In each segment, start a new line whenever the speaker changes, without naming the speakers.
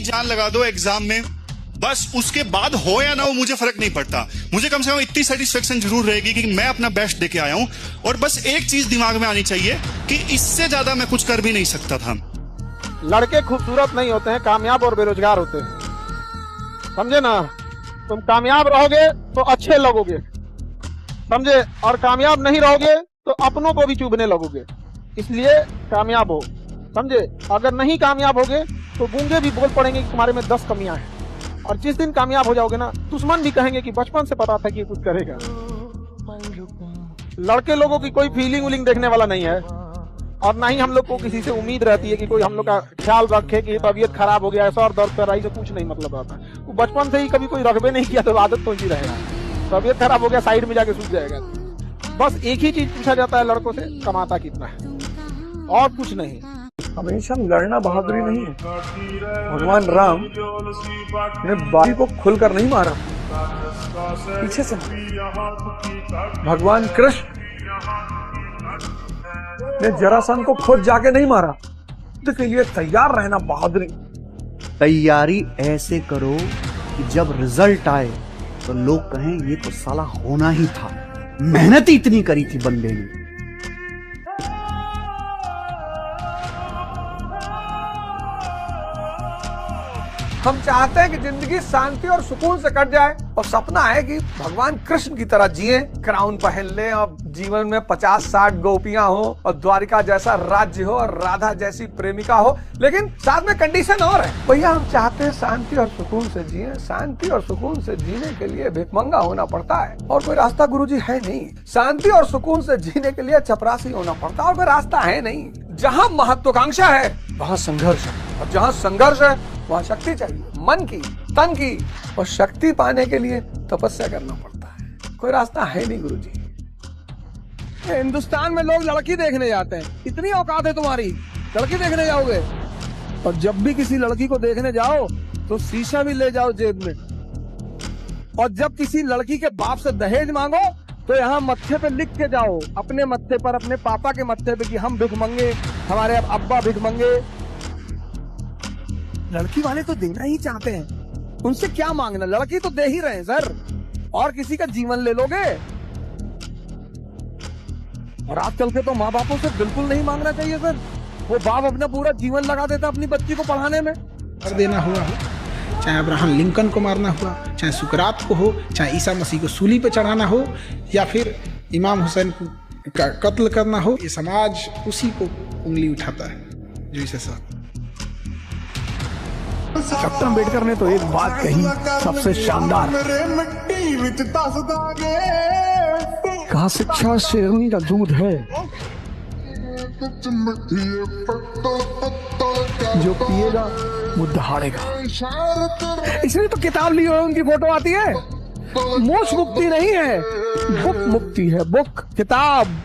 जान लगा दो एग्जाम में, बस उसके बाद हो या ना हो मुझे फर्क नहीं पड़ता। मुझे कम से कम इतनी सेटिस्फेक्शन जरूर रहेगी कि मैं अपना बेस्ट देके आया हूं। और बस एक चीज दिमाग में आनी चाहिए कि इससे ज्यादा मैं कुछ कर भी नहीं सकता था।
लड़के खूबसूरत नहीं होते हैं, कामयाब और बेरोजगार होते हैं, समझे ना। तुम कामयाब रहोगे तो अच्छे लगोगे, समझे, और कामयाब नहीं रहोगे तो अपनों को भी चुभने लगोगे। इसलिए कामयाब हो, समझे। अगर नहीं कामयाब होगे तो गूंगे भी बोल पड़ेंगे कि तुम्हारे में 10 कमियां हैं। और जिस दिन कामयाब हो जाओगे ना, दुश्मन भी कहेंगे कि बचपन से पता था कि कुछ करेगा। लड़के लोगों की कोई फीलिंग विलिंग देखने वाला नहीं है, और ना ही हम लोग को किसी से उम्मीद रहती है कि कोई हम लोग का ख्याल रखे कि तबीयत खराब हो गया, ऐसा और दर्द कर रहा है, से कुछ नहीं मतलब रहता। वो बचपन से ही कभी कोई रखबे नहीं किया तो आदत तो ही रहेगा। तबीयत खराब हो गया, साइड में जाके सूझ जाएगा। बस एक ही चीज पूछा जाता है लड़कों से, कमाता कितना है, और कुछ नहीं।
हमेशा लड़ना बहादुरी नहीं है। भगवान राम ने बाली को खुलकर नहीं मारा, पीछे से। भगवान कृष्ण ने जरासंध को खुद जाके नहीं मारा। युद्ध के लिए तैयार रहना बहादुरी।
तैयारी ऐसे करो कि जब रिजल्ट आए तो लोग कहें ये तो साला होना ही था, मेहनत ही इतनी करी थी बंदे ने।
हम चाहते हैं कि जिंदगी शांति और सुकून से कट जाए, और सपना है कि भगवान कृष्ण की तरह जिए, क्राउन पहन ले और जीवन में 50-60 गोपियां हो और द्वारिका जैसा राज्य हो और राधा जैसी प्रेमिका हो। लेकिन साथ में कंडीशन और है भैया, हम चाहते हैं शांति और सुकून से जिए। शांति और सुकून से जीने के लिए भिखमंगा होना पड़ता है, और कोई रास्ता गुरुजी है नहीं। शांति और सुकून से जीने के लिए चपरासी होना पड़ता है, और कोई रास्ता है नहीं। जहाँ महत्वाकांक्षा है वहाँ संघर्ष है, और जहाँ संघर्ष है वहाँ शक्ति चाहिए, मन की, तन की। और शक्ति पाने के लिए तपस्या करना पड़ता है, कोई रास्ता है नहीं गुरुजी।
हिंदुस्तान में लोग लड़की देखने जाते हैं, इतनी औकात है तुम्हारी, लड़की देखने जाओगे। और जब भी किसी लड़की को देखने जाओ तो शीशा भी ले जाओ जेब में। और जब किसी लड़की के बाप से दहेज मांगो तो यहाँ मत्थे पे लिख के जाओ, अपने मत्थे पर, अपने पापा के मत्थे पे, कि हम भिखमंगे, हमारे अब्बा भिखमंगे। लड़की वाले तो देना ही चाहते हैं, उनसे क्या मांगना, लड़की तो दे ही रहे हैं सर, और किसी का जीवन ले लोगे। और आजकल के तो माँ बापों से बिल्कुल नहीं मांगना चाहिए सर। वो बाप अपना पूरा जीवन लगा देता अपनी बच्ची को पढ़ाने में।
कर देना हुआ, चाहे अब्राहम लिंकन को मारना हुआ, चाहे सुकरात को हो, चाहे ईसा मसीह को सूली पे चढ़ाना हो, या फिर इमाम हुसैन का कत्ल करना हो, ये समाज उसी को उंगली उठाता है जो इसे साथ।
डॉक्टर अम्बेडकर ने तो एक बात कही सबसे शानदार, कहा शिक्षा शेरनी का दूध है, जो पिएगा वो दहाड़ेगा। इसलिए तो किताब ली हुई उनकी फोटो आती है। मोक्ष मुक्ति नहीं है, बुक मुक्ति है, बुक, किताब।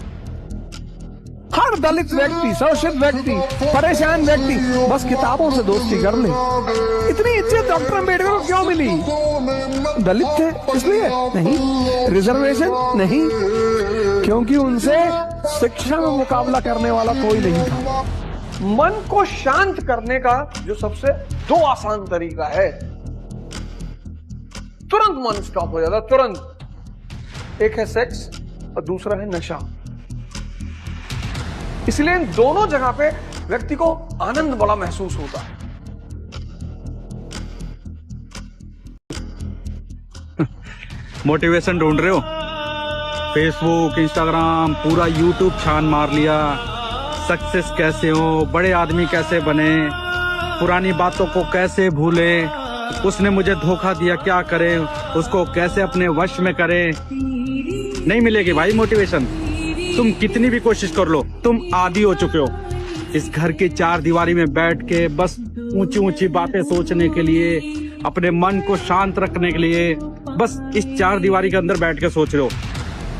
हर दलित व्यक्ति, शोषित व्यक्ति, परेशान व्यक्ति बस किताबों से दोस्ती कर ले। इतनी इज्जत डॉक्टर अम्बेडकर को क्यों मिली? दलित थे इसलिए? नहीं। रिजर्वेशन? नहीं, क्योंकि उनसे शिक्षा में मुकाबला करने वाला कोई नहीं था।
मन को शांत करने का जो सबसे 2 आसान तरीका है, तुरंत मन स्टॉप हो जाता, तुरंत। एक है सेक्स और दूसरा है नशा। इसलिए इन दोनों जगह पे व्यक्ति को आनंद बड़ा महसूस होता है।
मोटिवेशन ढूंढ रहे हो? फेसबुक, इंस्टाग्राम, पूरा यूट्यूब छान मार लिया। सक्सेस कैसे हो, बड़े आदमी कैसे बने, पुरानी बातों को कैसे भूले, उसने मुझे धोखा दिया क्या करें, उसको कैसे अपने वश में करें। नहीं मिलेगी भाई मोटिवेशन, तुम कितनी भी कोशिश कर लो, तुम आदी हो चुके हो इस घर के 4 दीवारी में बैठ के बस ऊंची ऊंची बातें सोचने के लिए, अपने मन को शांत रखने के लिए बस इस 4 दीवारी के अंदर बैठ के सोच रहे हो।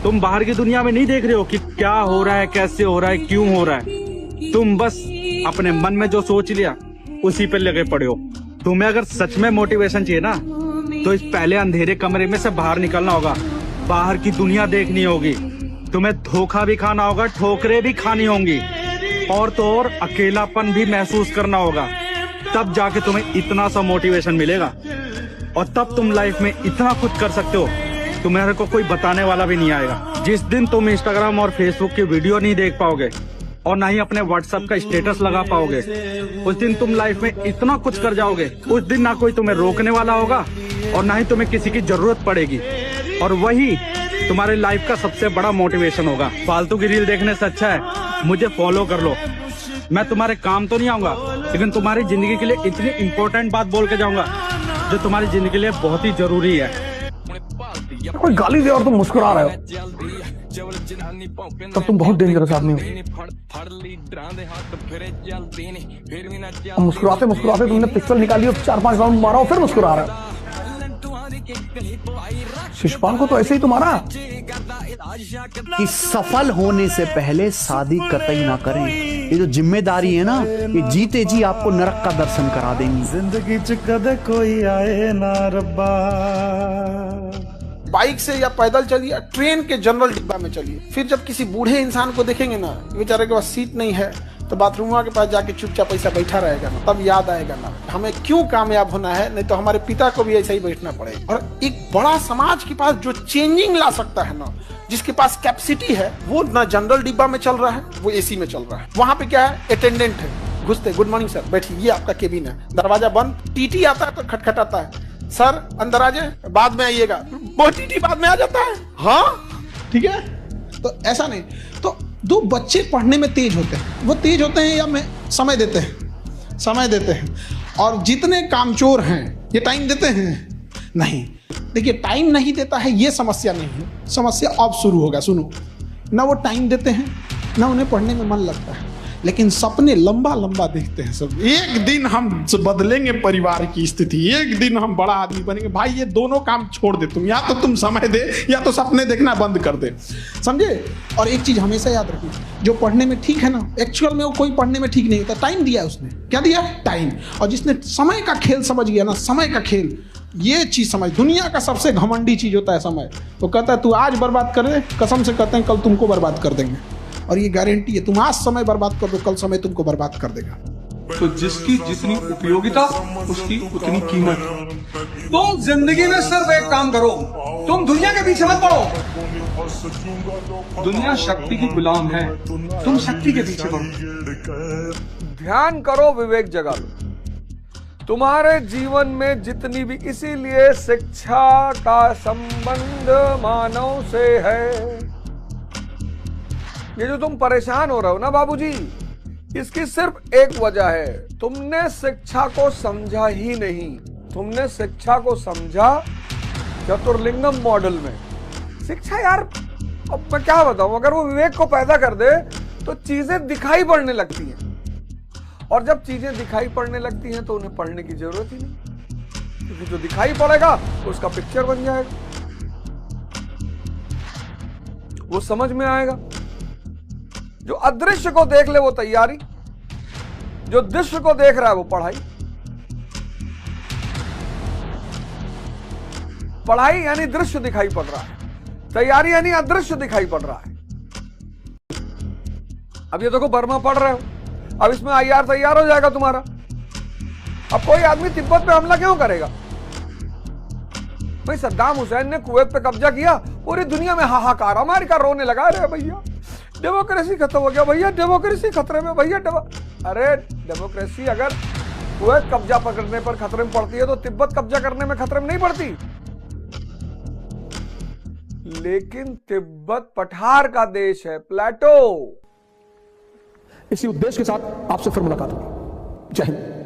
तुम बाहर की दुनिया में नहीं देख रहे हो कि क्या हो रहा है, कैसे हो रहा है, क्यों हो रहा है। तुम बस अपने मन में जो सोच लिया उसी पे लगे पड़े हो। तुम्हें अगर सच में मोटिवेशन चाहिए ना तो इस पहले अंधेरे कमरे में से बाहर निकलना होगा, बाहर की दुनिया देखनी होगी। तुम्हें धोखा भी खाना होगा, ठोकरें भी खानी होंगी, और तो और अकेलापन भी महसूस करना होगा। तब जाके तुम्हें इतना सा मोटिवेशन मिलेगा और तब तुम लाइफ में इतना कुछ कर सकते हो, तुम्हारे को कोई बताने वाला भी नहीं आएगा। जिस दिन तुम इंस्टाग्राम और फेसबुक की वीडियो नहीं देख पाओगे और ना ही अपने व्हाट्सएप का स्टेटस लगा पाओगे, उस दिन तुम लाइफ में इतना कुछ कर जाओगे, उस दिन ना कोई तुम्हें रोकने वाला होगा और ना ही तुम्हें किसी की जरूरत पड़ेगी, और वही तुम्हारे लाइफ का सबसे बड़ा मोटिवेशन होगा। फालतू की रील देखने से अच्छा है मुझे फॉलो कर लो। मैं तुम्हारे काम तो नहीं आऊंगा, लेकिन तुम्हारी जिंदगी के लिए इतनी इंपॉर्टेंट बात बोल के जाऊंगा जो तुम्हारी जिंदगी के लिए बहुत ही जरूरी है।
कोई गाली दे और तुम मुस्कुरा रहे हो, तब तुम बहुत डेंजरस आदमी हो। मुस्कुराते मुस्कुराते तुमने पिस्टल निकाली और 4-5 राउंड मारा और फिर मुस्कुरा रहे हो। शिशुपाल को तो ऐसे ही तुम्हारा
कि सफल होने से पहले शादी कतई ना करें। ये जो जिम्मेदारी है ना, ये जीते जी आपको नरक का दर्शन करा देंगी।
जिंदगी च कदे कोई आए ना रब्बा।
बाइक से या पैदल चलिए, ट्रेन के जनरल डिब्बा में चलिए, फिर जब किसी बूढ़े इंसान को देखेंगे ना, बेचारे के पास सीट नहीं है, तो बाथरूम के पास जाके चुपचाप ऐसा बैठा रहेगा ना, तब याद आएगा ना हमें क्यों कामयाब होना है, नहीं तो हमारे पिता को भी ऐसा ही बैठना पड़ेगा। और एक बड़ा समाज के पास जो चेंजिंग ला सकता है ना, जिसके पास कैपेसिटी है, वो ना जनरल डिब्बा में चल रहा है, वो एसी में चल रहा है। वहां पे क्या है, अटेंडेंट है, घुसते गुड मॉर्निंग सर, बैठिए, ये आपका केबिन है, दरवाजा बंद, टीटी आता है तो खटखटाता है, सर अंदर आ जाए, बाद में आइएगा, वो टीटी बाद में आ जाता है। हाँ ठीक है, तो ऐसा नहीं। तो दो बच्चे पढ़ने में तेज होते हैं, वो तेज होते हैं या मैं समय देते हैं, और जितने कामचोर हैं ये टाइम देते हैं नहीं। देखिए टाइम नहीं देता है ये समस्या नहीं है, समस्या अब शुरू होगा। सुनो, ना वो टाइम देते हैं ना उन्हें पढ़ने में मन लगता है, लेकिन सपने लंबा लंबा देखते हैं सब। एक दिन हम बदलेंगे परिवार की स्थिति, एक दिन हम बड़ा आदमी बनेंगे। भाई ये दोनों काम छोड़ दे तुम, या तो तुम समय दे या तो सपने देखना बंद कर दे, समझे। और एक चीज हमेशा याद रखिए, जो पढ़ने में ठीक है ना, एक्चुअल में वो कोई पढ़ने में ठीक नहीं होता। टाइम दिया उसने, क्या दिया, टाइम। और जिसने समय का खेल समझ गया ना, समय का खेल, ये चीज समझ, दुनिया का सबसे घमंडी चीज होता है समय। वो कहता है तू आज बर्बाद करे, कसम से कहते हैं कल तुमको बर्बाद कर देंगे, और ये गारंटी है, तुम आज समय बर्बाद कर दो, कल समय तुमको बर्बाद कर देगा।
तो जिसकी जितनी उपयोगिता उसकी उतनी कीमत। तुम जिंदगी में सिर्फ एक काम करो, तुम दुनिया के पीछे मत पड़ो। दुनिया शक्ति की गुलाम है, तुम शक्ति के पीछे पड़ो। ध्यान करो, विवेक जगा लो। तुम्हारे जीवन में जितनी भी, इसीलिए शिक्षा का संबंध मानव से है। ये जो तुम परेशान हो रहे हो ना बाबूजी, इसकी सिर्फ एक वजह है, तुमने शिक्षा को समझा ही नहीं। तुमने शिक्षा को समझा चतुर्लिंगम मॉडल में। शिक्षा यार, अब मैं क्या बताऊं, अगर वो विवेक को पैदा कर दे तो चीजें दिखाई पड़ने लगती हैं, और जब चीजें दिखाई पड़ने लगती हैं तो उन्हें पढ़ने की जरूरत ही नहीं, क्योंकि जो दिखाई पड़ेगा उसका पिक्चर बन जाएगा, वो समझ में आएगा। जो अदृश्य को देख ले वो तैयारी, जो दृश्य को देख रहा है वो पढ़ाई। पढ़ाई यानी दृश्य दिखाई पड़ रहा है, तैयारी यानी अदृश्य दिखाई पड़ रहा है। अब ये देखो बर्मा पढ़ रहे हो, अब इसमें IR तैयार हो जाएगा तुम्हारा। अब कोई आदमी तिब्बत पे हमला क्यों करेगा भाई? सद्दाम हुसैन ने कुवैत पे कब्जा किया, पूरी दुनिया में हाहाकार, अमेरिका रोने लगा, अरे भैया डेमोक्रेसी खत्म हो गया, भैया डेमोक्रेसी खतरे में, भैया अरे डेमोक्रेसी अगर कुवैत कब्जा पकड़ने पर खतरे में पड़ती है तो तिब्बत कब्जा करने में खतरे में नहीं पड़ती। लेकिन तिब्बत पठार का देश है, प्लेटो।
इसी उद्देश्य के साथ आपसे फिर मुलाकात होगी। जय हिंद।